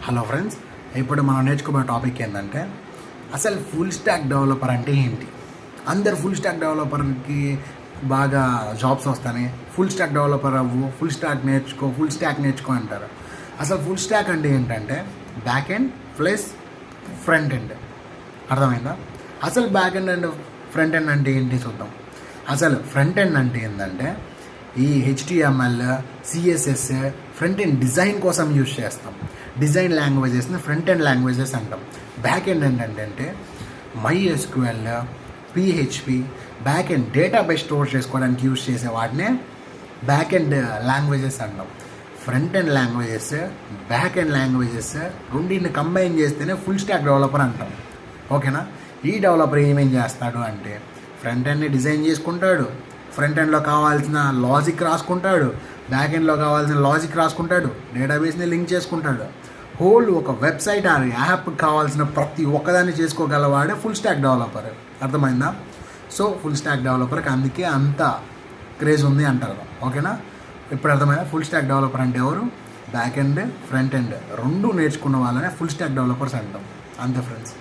Hello friends, ఇప్పుడు మనం నేర్చుకునే టాపిక్ ఏంటంటే అసలు ఫుల్ స్టాక్ డెవలపర్ అంటే ఏంటి. అందరు ఫుల్ స్టాక్ డెవలపర్కి బాగా జాబ్స్ వస్తాయి. ఫుల్ స్టాక్ డెవలపర్ అవ్వు, ఫుల్ స్టాక్ నేర్చుకో అంటారు. అసలు ఫుల్ స్టాక్ అంటే ఏంటంటే back end plus front end. అర్థమైందా? అసలు back end and front end అంటే ఏంటి చూద్దాం. అసలు ఫ్రంట్ ఎండ్ అంటే ఏంటంటే ఈ HTML, CSS front end design కోసం యూజ్ చేస్తాం. డిజైన్ లాంగ్వేజెస్ని ఫ్రంట్ ఎండ్ లాంగ్వేజెస్ అంటాం. బ్యాక్ ఎండ్ ఏంటంటే MySQL, PHP back end database store చేసుకోవడానికి యూజ్ చేసే వాటినే బ్యాక్ ఎండ్ లాంగ్వేజెస్ అంటాం. Front end languages, back end languages రెండింటిని కంబైన్ చేస్తేనే ఫుల్ స్టాక్ డెవలపర్ అంటాం. ఓకేనా? ఈ డెవలపర్ ఏమేం చేస్తాడు అంటే ఫ్రంట్ ఎండ్ని డిజైన్ చేసుకుంటాడు, ఫ్రంట్ ఎండ్లో కావాల్సిన లాజిక్ రాసుకుంటాడు, బ్యాక్ ఎండ్లో కావాల్సిన లాజిక్ రాసుకుంటాడు, డేటాబేస్ని లింక్ చేసుకుంటాడు. హోల్ ఒక వెబ్సైట్ ఆ యాప్ కావాల్సిన ప్రతి ఒక్కదాన్ని చేసుకోగలవాడే ఫుల్ స్టాక్ డెవలపర్. అర్థమైందా? సో ఫుల్ స్టాక్ డెవలపర్కి అందుకే అంత క్రేజ్ ఉంది అంటారు. ఓకేనా? ఇప్పుడు అర్థమైందా? ఫుల్ స్టాక్ డెవలపర్ అంటే ఎవరు? బ్యాక్ ఎండ్, ఫ్రంట్ ఎండ్ రెండు నేర్చుకున్న వాళ్ళనే ఫుల్ స్టాక్ డెవలపర్స్ అంటాం. అంతే ఫ్రెండ్స్.